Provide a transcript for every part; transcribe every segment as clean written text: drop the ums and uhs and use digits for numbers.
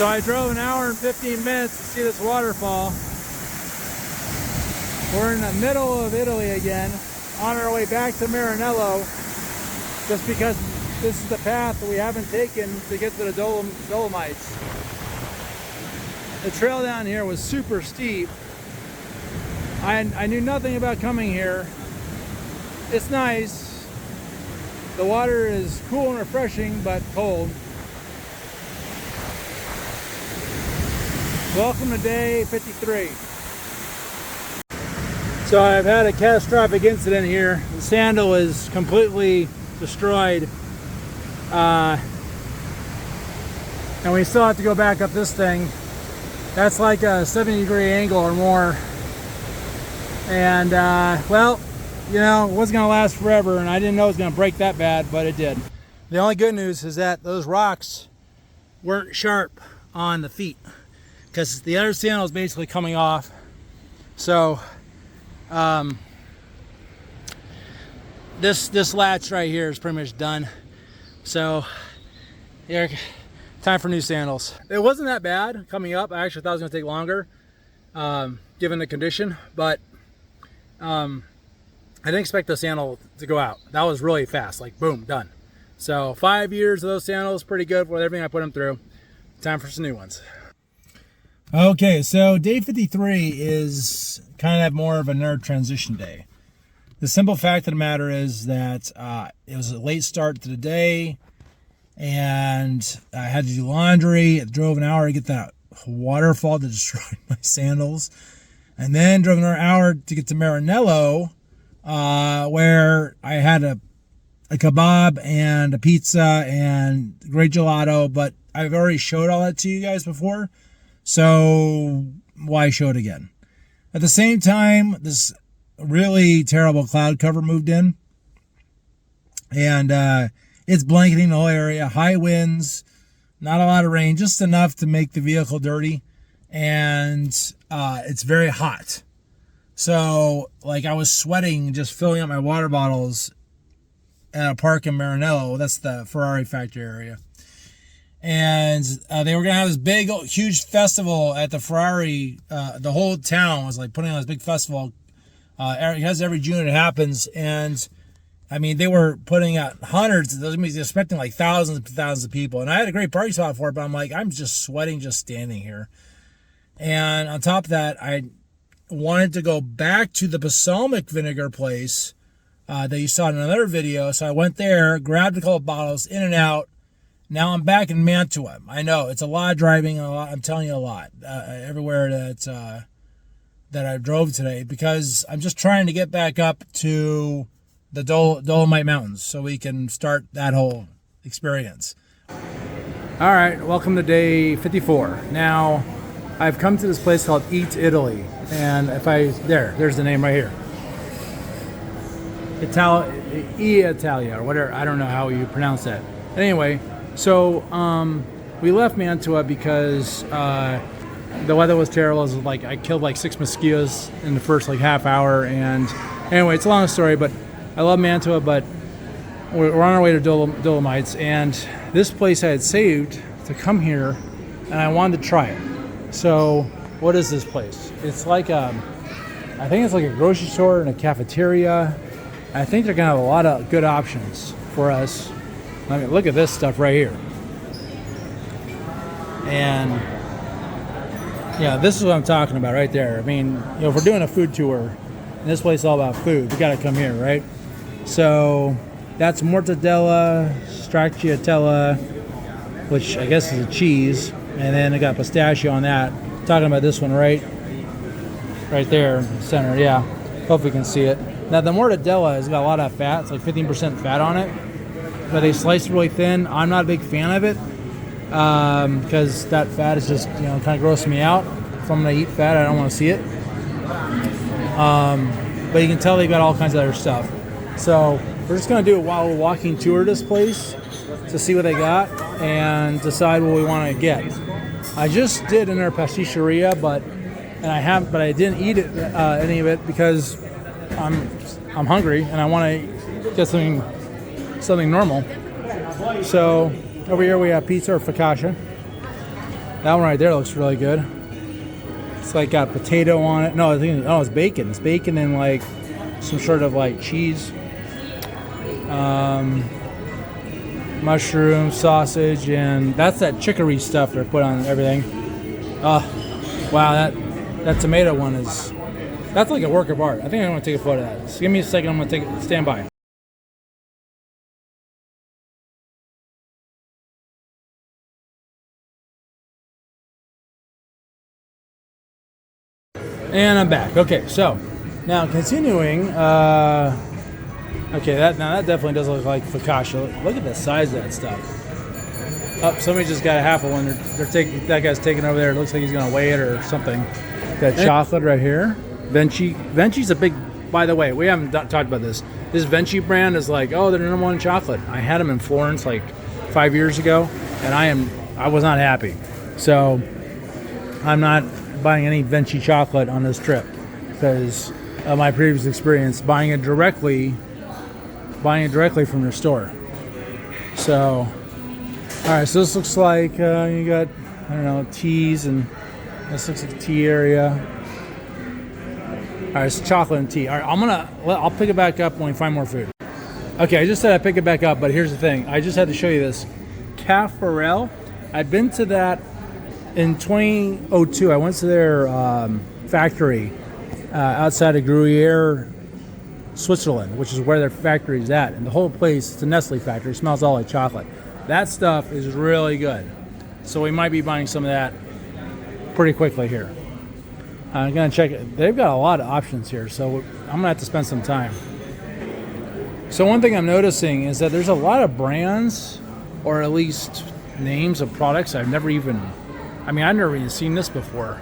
So I drove an hour and 15 minutes to see this waterfall. We're in the middle of Italy again, on our way back to Maranello, just because this is the path that we haven't taken to get to the Dolomites. The trail down here was super steep. I knew nothing about coming here. It's nice. The water is cool and refreshing, but cold. Welcome to day 53. So I've had a catastrophic incident here. The sandal is completely destroyed. And we still have to go back up this thing. That's like a 70-degree angle or more. And well, you know, it wasn't gonna last forever, and I didn't know it was gonna break that bad, but it did. The only good news is that those rocks weren't sharp on the feet, because the other sandal is basically coming off. So this latch right here is pretty much done. So here, time for new sandals. It wasn't that bad coming up. I actually thought it was gonna take longer, given the condition, but I didn't expect the sandal to go out. That was really fast, like boom, done. So 5 years of those sandals, pretty good for everything I put them through. Time for some new ones. Okay, so day 53 is kind of more of a nerd transition day. The simple fact of the matter is that it was a late start to the day, and I had to do laundry. I drove an hour to get that waterfall that destroyed my sandals, and then drove another hour to get to Maranello, where I had a kebab and a pizza and great gelato, but I've already showed all that to you guys before, so why show it again? At the same time, this really terrible cloud cover moved in, and it's blanketing the whole area. High winds, not a lot of rain, just enough to make the vehicle dirty, and it's very hot. So, like, I was sweating just filling up my water bottles at a park in Maranello. That's the Ferrari factory area. And they were going to have this big, huge festival at the Ferrari. The whole town was, like, putting on this big festival. It has every June it happens. And, I mean, they were putting out hundreds. They're expecting, like, thousands and thousands of people. And I had a great party spot for it, but I'm like, I'm just sweating just standing here. And on top of that, I wanted to go back to the balsamic vinegar place that you saw in another video. So I went there, grabbed a couple of bottles, in and out. Now I'm back in Mantua. I know it's a lot of driving. I'm telling you a lot everywhere that I drove today, because I'm just trying to get back up to the Dolomite Mountains so we can start that whole experience. All right, welcome to day 54. Now, I've come to this place called Eat Italy, and there's the name right here. Italia or whatever. I don't know how you pronounce that. Anyway, so we left Mantua because the weather was terrible. It was like I killed like 6 mosquitoes in the first like half hour, and anyway, it's a long story. But I love Mantua, but we're on our way to Dolomites, and this place I had saved to come here, and I wanted to try it. So what is this place? It's like I think it's like a grocery store and a cafeteria. I think they're gonna have a lot of good options for us. I mean, look at this stuff right here. And yeah, this is what I'm talking about right there. I mean, you know, if we're doing a food tour, and this place is all about food, we gotta come here, right? So that's mortadella, stracciatella, which I guess is a cheese, and then I got pistachio on that. I'm talking about this one right there in the center. Yeah, hope you can see it. Now the mortadella has got a lot of fat. It's like 15% fat on it, but they slice it really thin. I'm not a big fan of it because that fat is just, you know, kind of grossing me out. If I'm gonna eat fat, I don't want to see it. But you can tell they've got all kinds of other stuff. So we're just gonna do a while walking tour of this place to see what they got and decide what we want to get. I just did in their pasticceria, but I didn't eat it, any of it, because I'm hungry and I want to get something normal. So over here we have pizza or focaccia, That one right there looks really good. It's like got potato on it. No, I think it's bacon. It's bacon and like some sort of like cheese, mushroom, sausage, and that's that chicory stuff they put on everything. Oh, wow, that tomato one that's like a work of art. I think I'm gonna take a photo of that. Just give me a second. I'm gonna stand by. And I'm back. Okay, so now continuing. Okay, that definitely does look like focaccia. Look at the size of that stuff. Oh, somebody just got a half of one. They're taking, that guy's taking over there. It looks like he's gonna weigh it or something. Got chocolate right here. Venci's a big. By the way, we haven't talked about this. This Venci brand is like, oh, they're number one in chocolate. I had them in Florence like 5 years ago, and I was not happy. So I'm not buying any Venci chocolate on this trip because of my previous experience buying it directly from their store. So, all right, so this looks like you got, I don't know, teas, and this looks like a tea area. All right, it's chocolate and tea. All right, I'll pick it back up when we find more food. Okay, I just said I'd pick it back up, but here's the thing. I just had to show you this. Caffarel. I'd been to that in 2002. I went to their factory outside of Gruyere, Switzerland, which is where their factory is at. And the whole place, it's a Nestle factory, smells all like chocolate. That stuff is really good. So we might be buying some of that pretty quickly here. I'm going to check it. They've got a lot of options here, so I'm going to have to spend some time. So one thing I'm noticing is that there's a lot of brands, or at least names of products I've never even seen this before.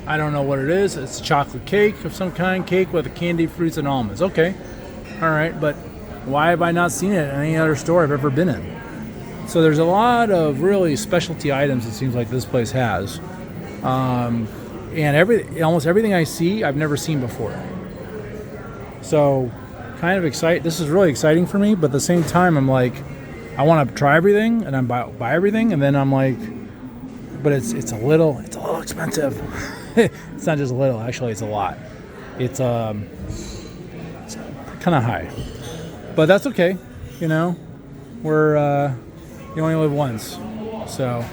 I don't know what it is. It's a chocolate cake of some kind, cake with candied fruits and almonds. Okay, all right, but why have I not seen it in any other store I've ever been in? So there's a lot of really specialty items it seems like this place has. And almost everything I see, I've never seen before. So kind of excited. This is really exciting for me, but at the same time, I'm like, I want to try everything and I'm buy everything, and then I'm like, but it's a little expensive. It's not just a little, actually, it's a lot. It's kind of high, but that's okay. You know, you only live once, so.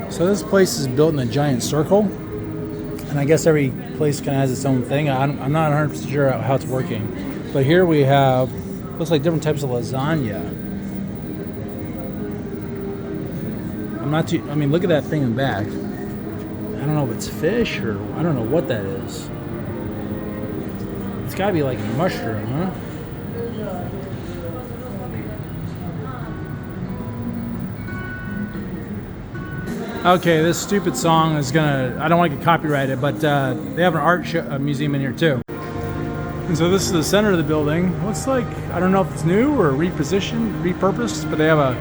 So this place is built in a giant circle, and I guess every place kind of has its own thing. I'm not 100% sure how it's working, but here we have, looks like different types of lasagna. Look at that thing in the back. I don't know if it's fish or I don't know what that is. It's gotta be like a mushroom, huh? Okay, this stupid song is I don't want to get copyrighted, but they have an art museum in here too. And so this is the center of the building. Looks like, I don't know if it's new or repurposed, but they have a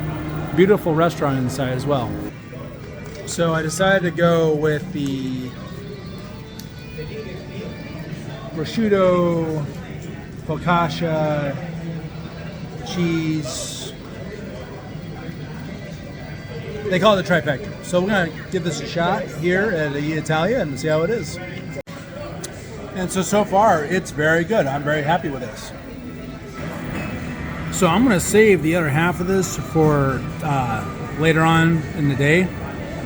beautiful restaurant inside as well. So I decided to go with the prosciutto, focaccia, cheese. They call it the trifecta. So we're going to give this a shot here at Italia and see how it is. And so far, it's very good. I'm very happy with this. So I'm going to save the other half of this for later on in the day.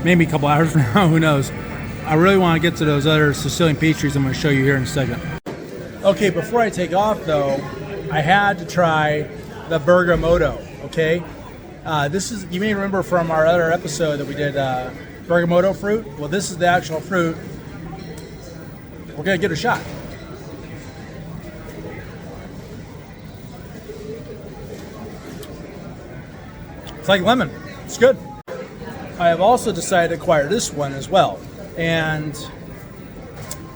Maybe a couple hours from now, who knows. I really want to get to those other Sicilian pastries I'm going to show you here in a second. Okay, before I take off though, I had to try the bergamotto, okay? This is, you may remember from our other episode that we did bergamotto fruit. Well, this is the actual fruit. We're going to give it a shot. It's like lemon. It's good. I have also decided to acquire this one as well. And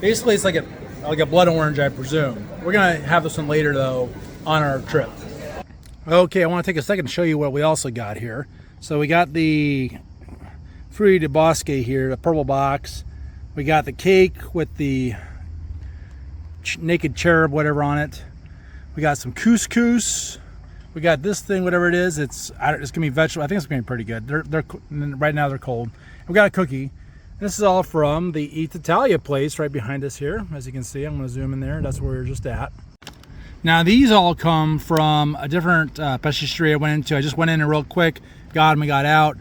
basically it's like a blood orange, I presume. We're going to have this one later, though, on our trip. Okay, I want to take a second to show you what we also got here. So we got the Frutti di Bosque here, the purple box. We got the cake with the naked cherub, whatever, on it. We got some couscous. We got this thing, whatever it is. It's gonna be vegetable. I think it's gonna be pretty good. They're right now they're cold. We got a cookie. This is all from the Eat Italia place right behind us here. As you can see, I'm gonna zoom in there. That's where we were just at. Now these all come from a different pasticceria I went into. I just went in there real quick, got them and got out.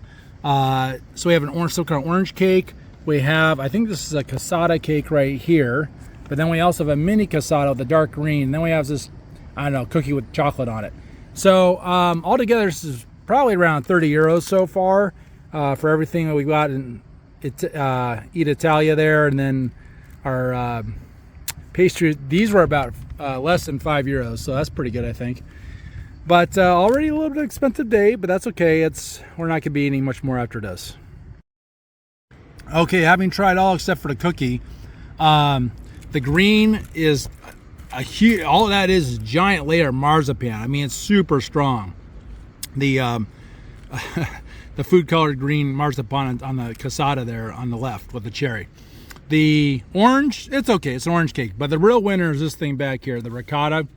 So we have an orange, some kind of orange cake. We have, I think this is a casada cake right here. But then we also have a mini casada with the dark green. And then we have this, I don't know, cookie with chocolate on it. So altogether, this is probably around 30 euros so far for everything that we got in Eat Italia there. And then our pastry, these were about less than 5 euros. So that's pretty good, I think. But already a little bit expensive day, but that's okay. We're not going to be eating much more after this. Okay, having tried all except for the cookie, the green is a huge, all of that is a giant layer of marzipan. I mean, it's super strong. The the food colored green marzipan on the casada there on the left with the cherry. The orange, it's okay, it's an orange cake, but the real winner is this thing back here, the ricotta.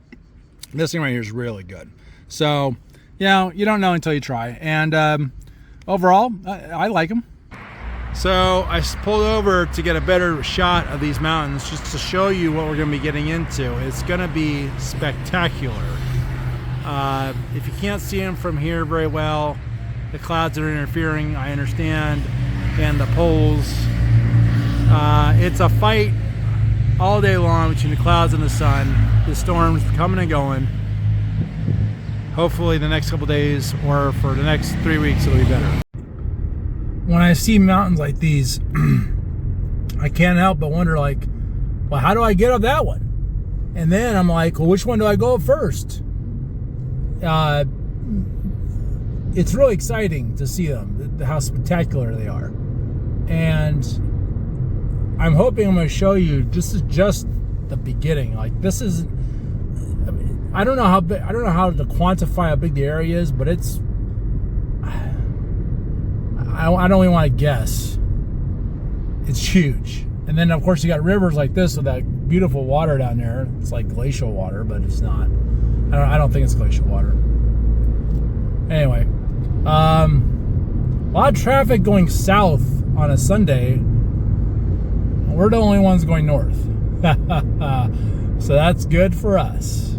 This thing right here is really good. So, you know, you don't know until you try. And overall, I like them. So I pulled over to get a better shot of these mountains just to show you what we're going to be getting into. It's going to be spectacular. If you can't see them from here very well, the clouds are interfering, I understand, and the poles. It's a fight all day long between the clouds and the sun. The storms coming and going. Hopefully the next couple days or for the next 3 weeks it'll be better. When I see mountains like these, I can't help but wonder, like, well, how do I get up that one? And then I'm like, well, which one do I go up first? It's really exciting to see them, how spectacular they are. And I'm hoping I'm going to show you this is just the beginning. Like, this is, I don't know how big, I don't know how to quantify how big the area is, but it's, I don't even want to guess. It's huge. And then of course you got rivers like this with that beautiful water down there. It's like glacial water, but it's not. I don't think it's glacial water. Anyway, a lot of traffic going south on a Sunday. We're the only ones going north. So that's good for us.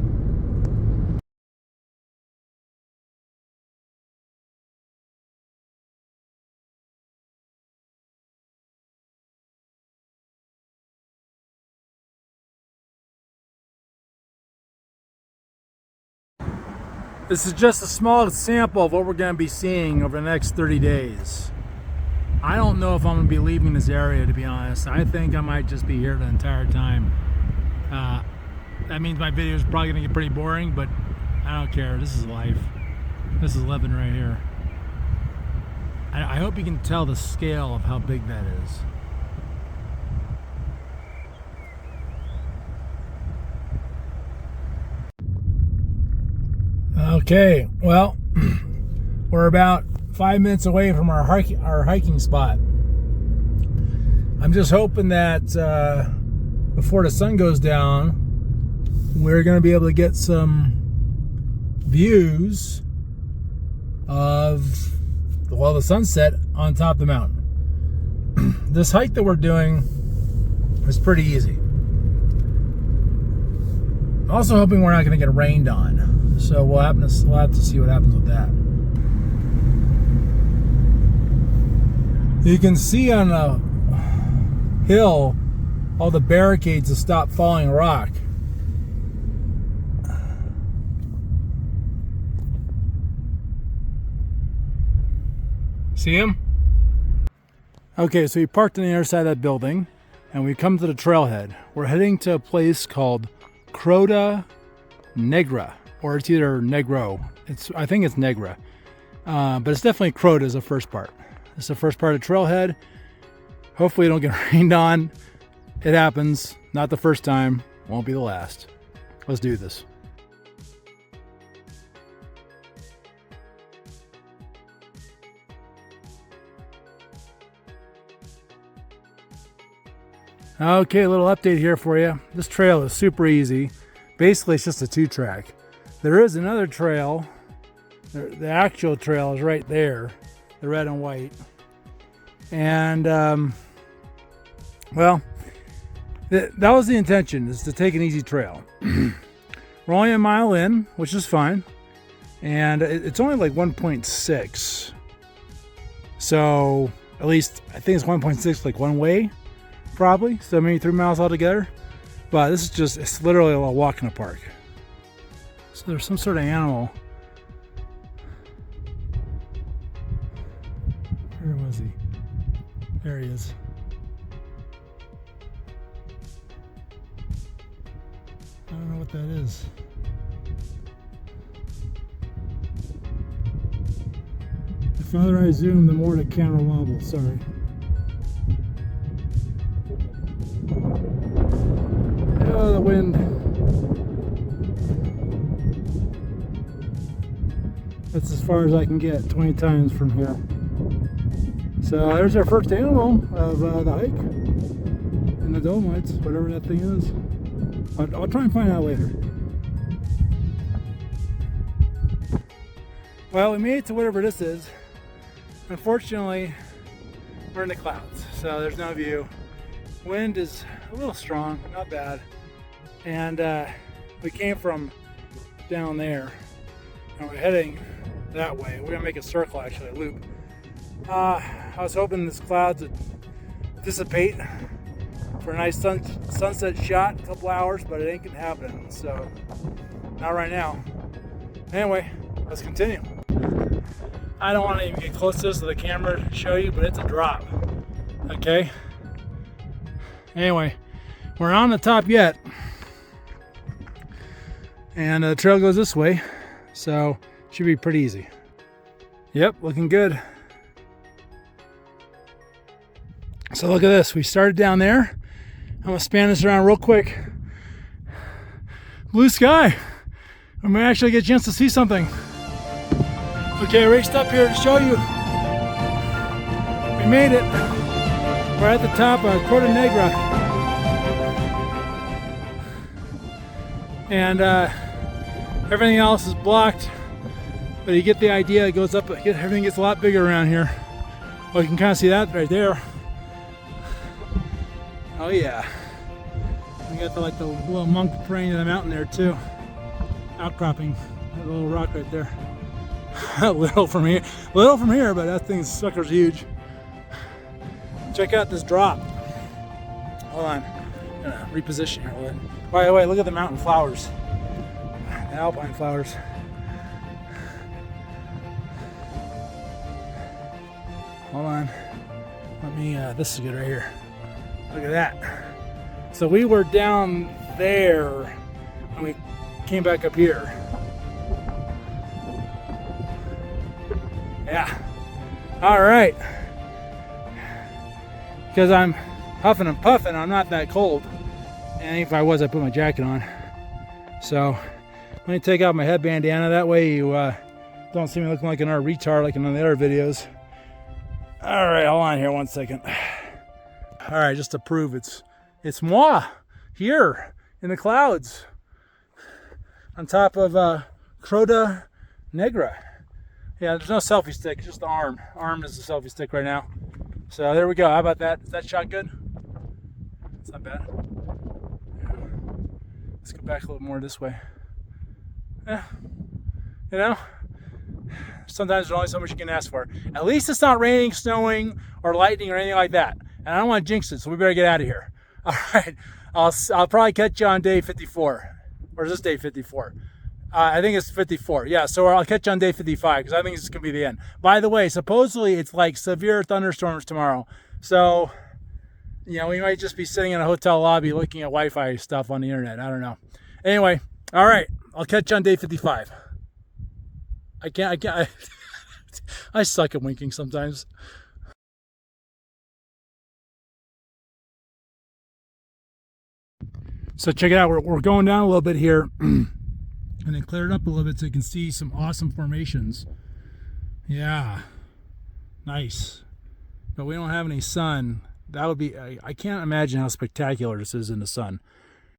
This is just a small sample of what we're going to be seeing over the next 30 days. I don't know if I'm going to be leaving this area, to be honest. I think I might just be here the entire time. That means my video is probably going to get pretty boring, but I don't care. This is life. This is living right here. I hope you can tell the scale of how big that is. Okay, well, we're about 5 minutes away from our hiking spot. I'm just hoping that before the sun goes down, we're going to be able to get some views of, well, the sunset on top of the mountain. This hike that we're doing is pretty easy. Also hoping we're not going to get rained on. So we'll have to see what happens with that. You can see on the hill all the barricades to stop falling rock. See him? Okay, so we parked on the other side of that building and we come to the trailhead. We're heading to a place called Croda Negra. Or it's either Negro. I think it's Negra. But it's definitely Croda is the first part. It's the first part of the trailhead. Hopefully it don't get rained on. It happens. Not the first time. Won't be the last. Let's do this. Okay, a little update here for you. This trail is super easy. Basically, it's just a 2-track. There is another trail The actual trail is right there, the red and white. And well, that was the intention, is to take an easy trail. We're only a mile in, which is fine. And it's only like 1.6. So at least I think it's 1.6 like one way, probably. So maybe 3 miles altogether. But this is just, it's literally a walk in the park. So there's some sort of animal. Where was he? There he is. I don't know what that is. The farther I zoom, the more the camera wobbles. Sorry. Oh, the wind. That's as far as I can get, 20 times from here. So there's our first animal of the hike in the Dolomites, whatever that thing is. I'll try and find out later. Well, we made it to whatever this is. Unfortunately, we're in the clouds, so there's no view. Wind is a little strong, not bad. And we came from down there, and we're heading that way. We're gonna make a circle, actually, a loop. I was hoping this clouds would dissipate for a nice sunset shot, a couple hours, but it ain't gonna happen, so not right now. Anyway, let's continue. I don't want to even get close to this to the camera to show you, but it's a drop. Okay. Anyway, we're on the top yet, and the trail goes this way, so should be pretty easy. Yep, looking good. So look at this. We started down there. I'm gonna span this around real quick. Blue sky. I may actually get a chance to see something. Okay, I raced up here to show you. We made it. We're at the top of Croda Negra. And everything else is blocked. But you get the idea, it goes up, everything gets a lot bigger around here. Well, you can kind of see that right there. Oh yeah. We got the little monk praying to the mountain there too. Outcropping, that little rock right there. little from here, but that sucker's huge. Check out this drop. Hold on, I'm gonna reposition here a little bit. By the way, look at the mountain flowers, the alpine flowers. Hold on, let me. This is good right here. Look at that. So we were down there and we came back up here. Yeah. All right. Because I'm huffing and puffing, I'm not that cold. And if I was, I'd put my jacket on. So let me take out my head bandana. That way you don't see me looking like an retard like in the other videos. All right, hold on here 1 second. All right, just to prove it's moi here in the clouds on top of Croda Negra. Yeah, there's no selfie stick, just the arm. Arm is the selfie stick right now. So there we go. How about that? Is that shot good? It's not bad. Let's go back a little more this way. Yeah, you know, sometimes there's only so much you can ask for. At least it's not raining, snowing, or lightning or anything like that. And I don't want to jinx it, so we better get out of here. All right, I'll probably catch you on day 54. Or is this day 54? I think it's 54. Yeah, so I'll catch you on day 55 because I think this is going to be the end. By the way, supposedly it's like severe thunderstorms tomorrow. So, you know, we might just be sitting in a hotel lobby looking at Wi-Fi stuff on the internet. I don't know. Anyway, all right, I'll catch you on day 55. I can't. I suck at winking sometimes. So check it out. We're going down a little bit here. And it cleared up a little bit so you can see some awesome formations. Yeah, nice. But we don't have any sun. That would be, I can't imagine how spectacular this is in the sun.